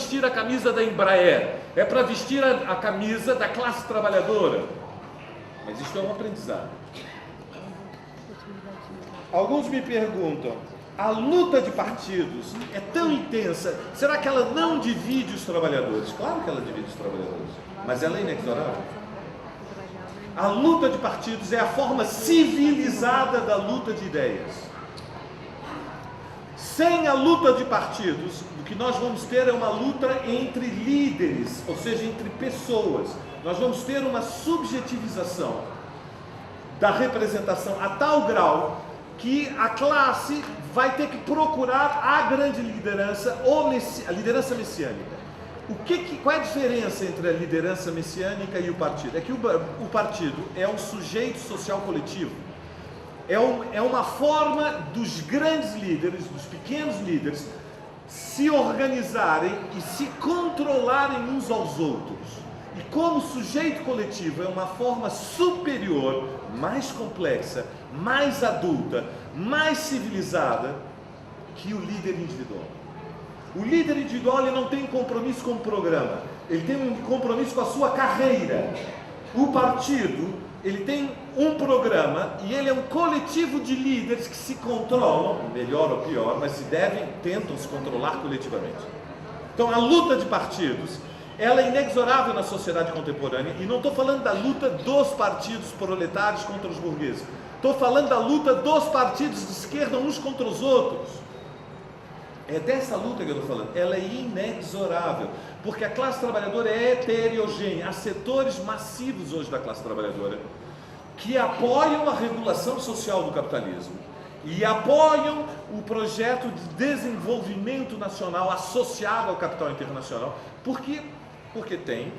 vestir a camisa da Embraer, é para vestir a camisa da classe trabalhadora. Mas isto é um aprendizado. Alguns me perguntam, a luta de partidos é tão intensa, será que ela não divide os trabalhadores? Claro que ela divide os trabalhadores, mas ela é inexorável. A luta de partidos é a forma civilizada da luta de ideias. Sem a luta de partidos, o que nós vamos ter é uma luta entre líderes, ou seja, entre pessoas. Nós vamos ter uma subjetivização da representação a tal grau que a classe vai ter que procurar a grande liderança, a liderança messiânica. Qual é a diferença entre a liderança messiânica e o partido? É que o partido é um sujeito social coletivo. É uma forma dos grandes líderes, dos pequenos líderes, se organizarem e se controlarem uns aos outros. E como sujeito coletivo é uma forma superior, mais complexa, mais adulta, mais civilizada que o líder individual. O líder individual ele não tem compromisso com o programa, ele tem um compromisso com a sua carreira. O partido, ele tem um programa e ele é um coletivo de líderes que se controlam, melhor ou pior, mas tentam se controlar coletivamente. Então a luta de partidos, ela é inexorável na sociedade contemporânea, e não estou falando da luta dos partidos proletários contra os burgueses, estou falando da luta dos partidos de esquerda uns contra os outros. É dessa luta que eu estou falando, ela é inexorável, porque a classe trabalhadora é heterogênea, há setores massivos hoje da classe trabalhadora que apoiam a regulação social do capitalismo e apoiam o projeto de desenvolvimento nacional associado ao capital internacional, porque tem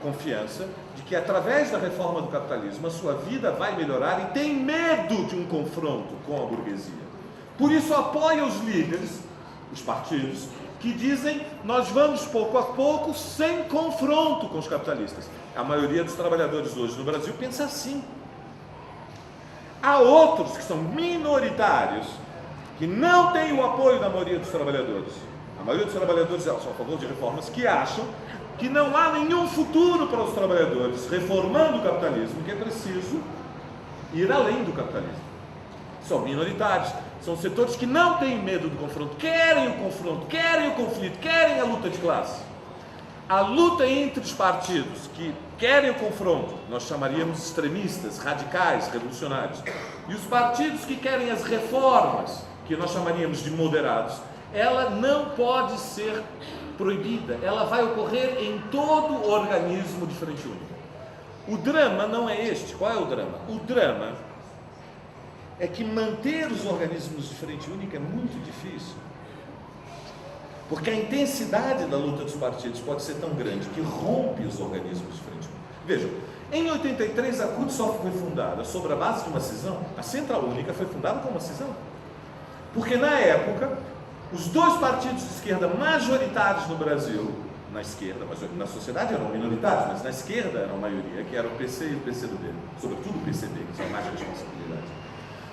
confiança de que através da reforma do capitalismo a sua vida vai melhorar e tem medo de um confronto com a burguesia. Por isso apoia os líderes, os partidos, que dizem nós vamos pouco a pouco sem confronto com os capitalistas. A maioria dos trabalhadores hoje no Brasil pensa assim. Há outros que são minoritários, que não têm o apoio da maioria dos trabalhadores. A maioria dos trabalhadores são a favor de reformas que acham que não há nenhum futuro para os trabalhadores reformando o capitalismo, que é preciso ir além do capitalismo. São minoritários, são setores que não têm medo do confronto, querem o confronto, querem o conflito, querem a luta de classe. A luta entre os partidos que querem o confronto, nós chamaríamos extremistas, radicais, revolucionários, e os partidos que querem as reformas, que nós chamaríamos de moderados, ela não pode ser proibida, ela vai ocorrer em todo organismo de frente única. O drama não é este. Qual é o drama? O drama é que manter os organismos de frente única é muito difícil, porque a intensidade da luta dos partidos pode ser tão grande que rompe os organismos de frente única. Vejam, em 83 a CUT-SOF foi fundada sobre a base de uma cisão. A Central Única foi fundada com uma cisão, porque na época os dois partidos de esquerda majoritários no Brasil, na esquerda, mas na sociedade eram minoritários, mas na esquerda eram a maioria, que era o PC e o PCdoB, sobretudo o PCB, que são mais responsabilidades,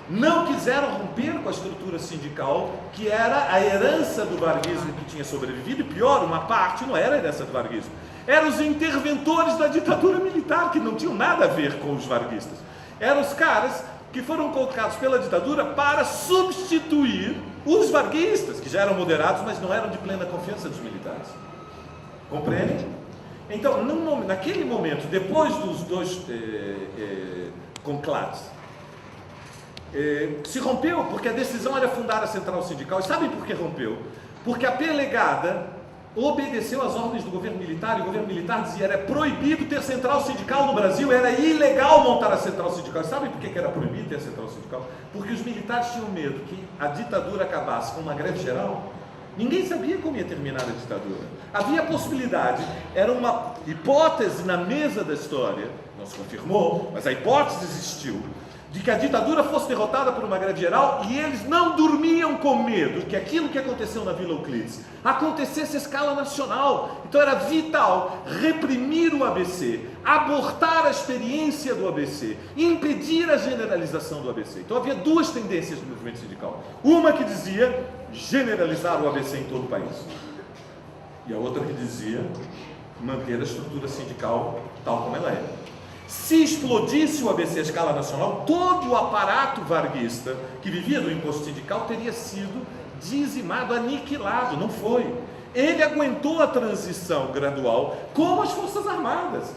não quiseram romper com a estrutura sindical, que era a herança do varguismo que tinha sobrevivido, e pior, uma parte não era a herança do varguismo, eram os interventores da ditadura militar, que não tinham nada a ver com os varguistas, eram os caras que foram colocados pela ditadura para substituir os varguistas, que já eram moderados, mas não eram de plena confiança dos militares. Compreendem? Então, naquele momento, depois dos dois conclaves, se rompeu, porque a decisão era fundar a central sindical. E sabem por que rompeu? Porque a Pelegada obedeceu às ordens do governo militar, e o governo militar dizia era proibido ter central sindical no Brasil, era ilegal montar a central sindical. E sabem por que era proibido ter a central sindical? Porque os militares tinham medo que a ditadura acabasse com uma greve geral. Ninguém sabia como ia terminar a ditadura. Havia a possibilidade, era uma hipótese na mesa da história, não se confirmou, mas a hipótese existiu, de que a ditadura fosse derrotada por uma greve geral, e eles não dormiam com medo que aquilo que aconteceu na Vila Euclides acontecesse a escala nacional. Então era vital reprimir o ABC, abortar a experiência do ABC, impedir a generalização do ABC. Então havia duas tendências no movimento sindical. Uma que dizia generalizar o ABC em todo o país. e a outra que dizia manter a estrutura sindical tal como ela é. Se explodisse o ABC à escala nacional, todo o aparato varguista que vivia do imposto sindical teria sido dizimado, aniquilado. Não foi. Ele aguentou a transição gradual, como as Forças Armadas.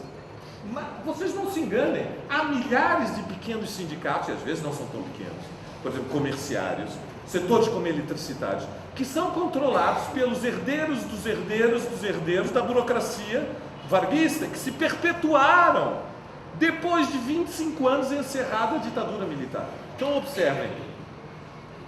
Mas vocês não se enganem, há milhares de pequenos sindicatos, e às vezes não são tão pequenos, por exemplo, comerciários, setores como eletricidade, que são controlados pelos herdeiros dos herdeiros dos herdeiros da burocracia varguista, que se perpetuaram depois de 25 anos encerrada a ditadura militar. Então observem,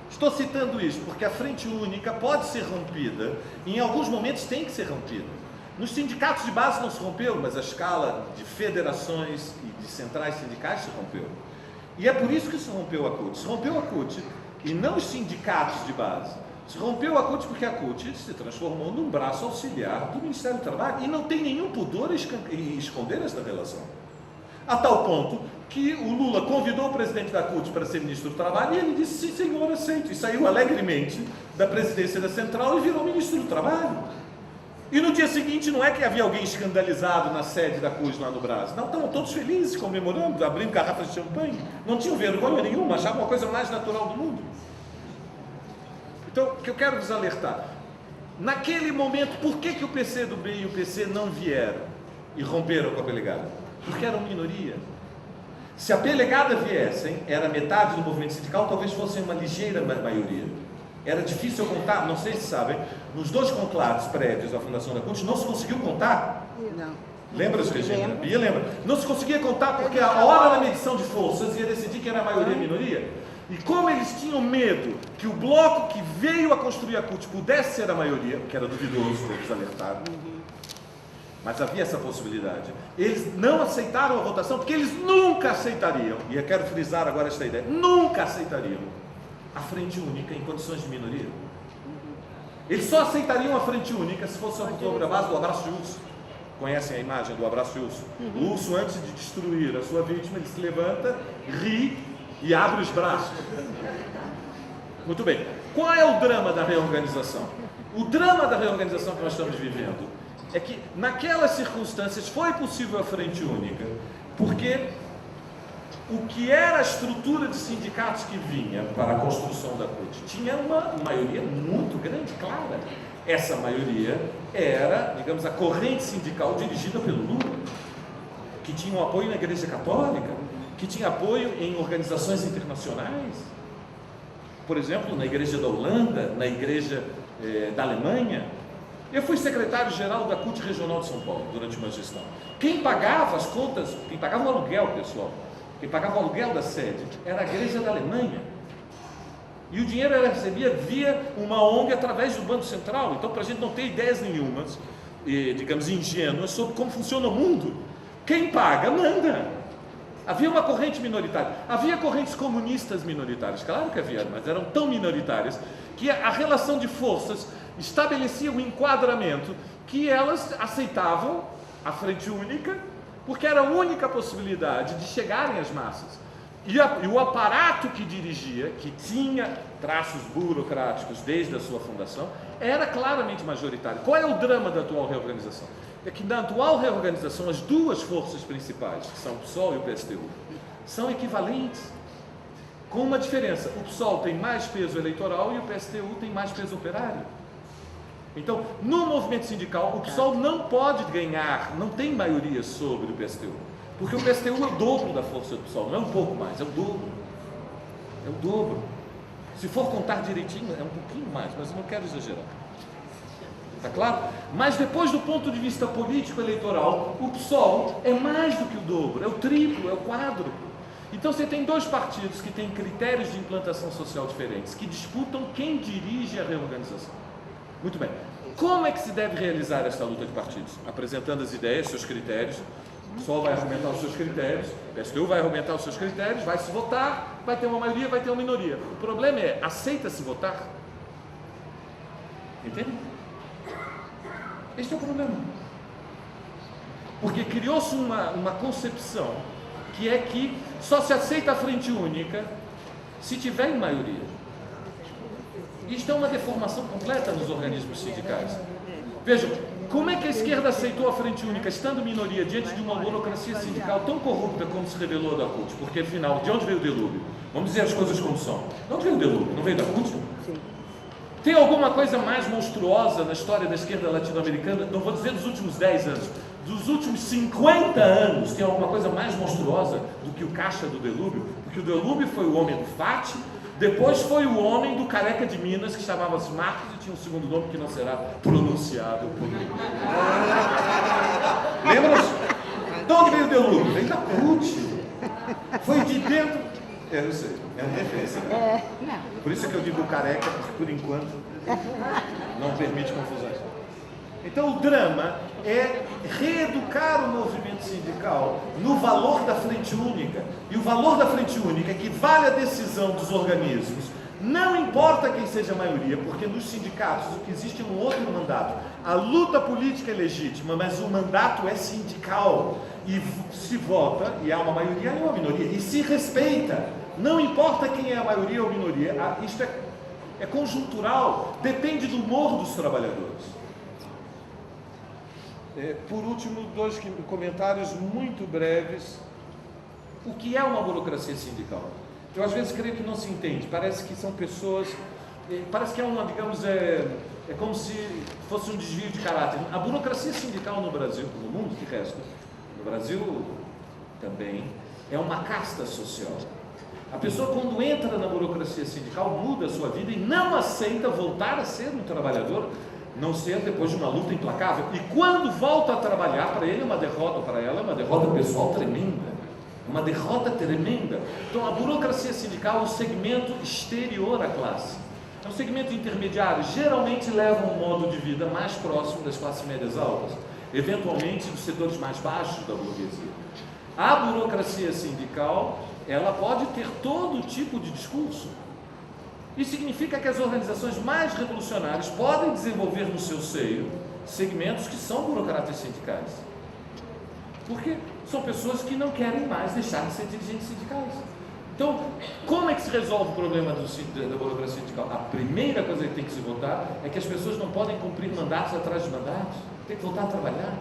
estou citando isso porque a frente única pode ser rompida, e em alguns momentos tem que ser rompida. Nos sindicatos de base não se rompeu, mas a escala de federações e de centrais sindicais se rompeu. E é por isso que se rompeu a CUT. Se rompeu a CUT e não os sindicatos de base. Se rompeu a CUT porque a CUT se transformou num braço auxiliar do Ministério do Trabalho e não tem nenhum pudor em esconder esta relação. A tal ponto que o Lula convidou o presidente da CUT para ser ministro do Trabalho e ele disse, sim senhor, aceito. E saiu alegremente da presidência da Central e virou ministro do Trabalho. E no dia seguinte não é que havia alguém escandalizado na sede da CUT lá no Brasil. Não, estavam todos felizes, comemorando, abrindo garrafas de champanhe. Não tinham vergonha nenhuma, achavam uma coisa mais natural do mundo. Então, o que eu quero vos alertar, naquele momento, por que o PCdoB e o PC não vieram e romperam com a Pelegada? Porque eram minoria. Se a Pelegada viessem, era metade do movimento sindical, talvez fosse uma ligeira maioria. Era difícil contar, não sei se sabem, nos 2 conclaves prévios à fundação da CUT, não se conseguiu contar. Não. Lembra-se, Regina? Bia lembra? Não se conseguia contar porque a hora da medição de forças ia decidir quem era a maioria e a minoria. E como eles tinham medo que o bloco que veio a construir a CUT pudesse ser a maioria, que era duvidoso, eles alertaram, mas havia essa possibilidade, eles não aceitaram a votação porque eles nunca aceitariam, e eu quero frisar agora esta ideia, nunca aceitariam a frente única em condições de minoria. Eles só aceitariam a frente única se fosse sobre a base do abraço de urso. Conhecem a imagem do abraço de urso? O urso, antes de destruir a sua vítima, ele se levanta, ri e abre os braços. Muito bem. Qual é o drama da reorganização? O drama da reorganização que nós estamos vivendo é que naquelas circunstâncias foi possível a frente única, porque o que era a estrutura de sindicatos que vinha para a construção da CUT tinha uma maioria muito grande, clara. Essa maioria era, digamos, a corrente sindical dirigida pelo Lula, que tinha um apoio na Igreja Católica, que tinha apoio em organizações internacionais, por exemplo, na Igreja da Holanda, na Igreja da Alemanha. Eu fui secretário-geral da CUT Regional de São Paulo durante uma gestão. Quem pagava as contas, quem pagava o aluguel, pessoal, quem pagava o aluguel da sede era a Igreja da Alemanha. E o dinheiro ela recebia via uma ONG através do Banco Central. Então, para a gente não ter ideias nenhumas, digamos, ingênuas sobre como funciona o mundo, quem paga, manda. Havia uma corrente minoritária. Havia correntes comunistas minoritárias, claro que havia, mas eram tão minoritárias que a relação de forças estabelecia um enquadramento que elas aceitavam a frente única, porque era a única possibilidade de chegarem às massas. E o aparato que dirigia, que tinha traços burocráticos desde a sua fundação, era claramente majoritário. Qual é o drama da atual reorganização? É que na atual reorganização as duas forças principais, que são o PSOL e o PSTU, são equivalentes, com uma diferença: o PSOL tem mais peso eleitoral e o PSTU tem mais peso operário. Então, no movimento sindical, o PSOL não pode ganhar, não tem maioria sobre o PSTU, porque o PSTU é o dobro da força do PSOL, não é um pouco mais, é o dobro. É o dobro. Se for contar direitinho, é um pouquinho mais, mas eu não quero exagerar. Está claro? Mas depois, do ponto de vista político-eleitoral, o PSOL é mais do que o dobro, é o triplo, é o quádruplo. Então você tem dois partidos que têm critérios de implantação social diferentes, que disputam quem dirige a reorganização. Muito bem. Como é que se deve realizar esta luta de partidos? Apresentando as ideias, seus critérios. O PSOL vai argumentar os seus critérios, o PSTU vai argumentar os seus critérios, vai se votar, vai ter uma maioria, vai ter uma minoria. O problema é, aceita-se votar? Entende? Este é o problema. Porque criou-se uma concepção que é que só se aceita a frente única se tiver em maioria. Isto é uma deformação completa nos organismos sindicais. Vejam, como é que a esquerda aceitou a Frente Única, estando minoria, diante de uma burocracia sindical tão corrupta como se revelou da CUT? Porque, afinal, de onde veio o delúbio? Vamos dizer as coisas como são. De onde veio o delúbio? Não veio da CUT? Sim. Tem alguma coisa mais monstruosa na história da esquerda latino-americana? Não vou dizer dos últimos 10 anos, dos últimos 50 anos, tem alguma coisa mais monstruosa do que o caixa do delúbio? Porque o delúbio foi o homem do FAT, depois foi o homem do careca de Minas, que chamava-se Marcos e tinha um segundo nome que não será pronunciado por mim. Lembram-se? De onde veio o delúbio? Veio da CUT. Foi de dentro. Eu sei, é uma referência. Por isso é que eu digo careca, porque por enquanto não permite confusões. Então o drama é reeducar o movimento sindical no valor da Frente Única. E o valor da Frente Única é que vale a decisão dos organismos, não importa quem seja a maioria, porque nos sindicatos o que existe é um outro mandato. A luta política é legítima, mas o mandato é sindical. E se vota, e há uma maioria e uma minoria, e se respeita. Não importa quem é a maioria ou minoria, isto é conjuntural, depende do humor dos trabalhadores. Por último, 2 comentários muito breves. O que é uma burocracia sindical? Eu às vezes creio que não se entende, parece que são pessoas, parece que é uma, digamos, é como se fosse um desvio de caráter. A burocracia sindical no Brasil, no mundo de resto, no Brasil também, é uma casta social. A pessoa, quando entra na burocracia sindical, muda a sua vida e não aceita voltar a ser um trabalhador, não ser depois de uma luta implacável. E quando volta a trabalhar, para ele é uma derrota, para ela é uma derrota pessoal tremenda. Uma derrota tremenda. Então a burocracia sindical é um segmento exterior à classe. É um segmento intermediário, geralmente leva um modo de vida mais próximo das classes médias altas, eventualmente dos setores mais baixos da burguesia. A burocracia sindical, ela pode ter todo tipo de discurso. Isso significa que as organizações mais revolucionárias podem desenvolver no seu seio segmentos que são burocratas sindicais. Porque são pessoas que não querem mais deixar de ser dirigentes sindicais. Então, como é que se resolve o problema da burocracia sindical? A primeira coisa que tem que se votar é que as pessoas não podem cumprir mandatos atrás de mandatos. Tem que voltar a trabalhar.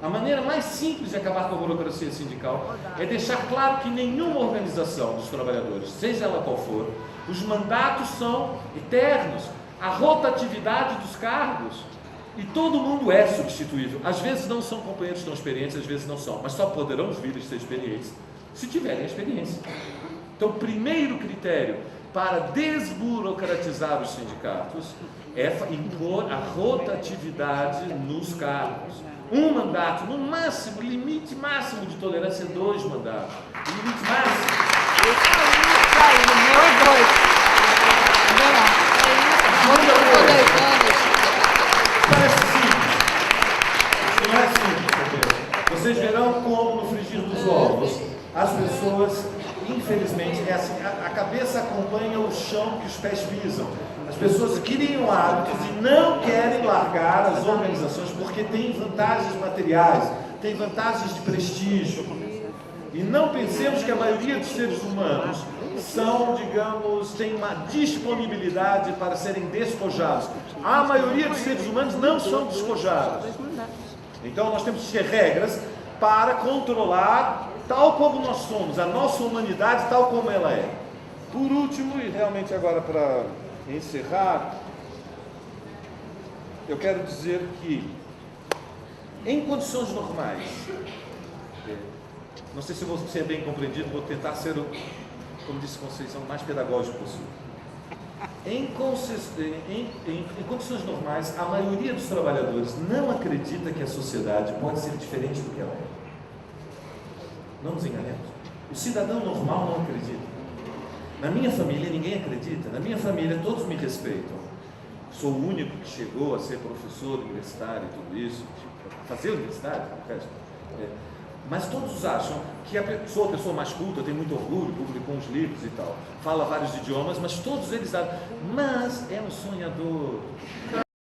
A maneira mais simples de acabar com a burocracia sindical é deixar claro que nenhuma organização dos trabalhadores, seja ela qual for, os mandatos são eternos, a rotatividade dos cargos, e todo mundo é substituível. Às vezes não são companheiros tão experientes, às vezes não são, mas só poderão vir a ser experientes se tiverem experiência. Então, o primeiro critério para desburocratizar os sindicatos é impor a rotatividade nos cargos. Um mandato, no máximo, limite máximo de tolerância é 2 mandatos. Limite máximo. Parece simples. Isso não é simples. Vocês verão como no frigir dos ovos as pessoas, infelizmente, é assim, a cabeça acompanha o chão que os pés pisam. As pessoas criam hábitos e não querem largar as organizações porque tem vantagens materiais, tem vantagens de prestígio. E não pensemos que a maioria dos seres humanos são, digamos, tem uma disponibilidade para serem despojados. A maioria dos seres humanos não são despojados. Então nós temos que ter regras para controlar tal como nós somos, a nossa humanidade tal como ela é. Por último, e realmente agora para encerrar, eu quero dizer que em condições normais, não sei se vou ser bem compreendido, vou tentar ser, como disse Conceição, o mais pedagógico possível. Em condições normais, a maioria dos trabalhadores não acredita que a sociedade pode ser diferente do que ela é. Não nos enganemos. O cidadão normal não acredita. Na minha família ninguém acredita. Na minha família todos me respeitam. Sou o único que chegou a ser professor universitário e tudo isso, fazer universidade, o resto. Mas todos acham que sou a pessoa mais culta, tenho muito orgulho, publicou uns livros e tal, fala vários idiomas, mas todos eles acham, mas é um sonhador.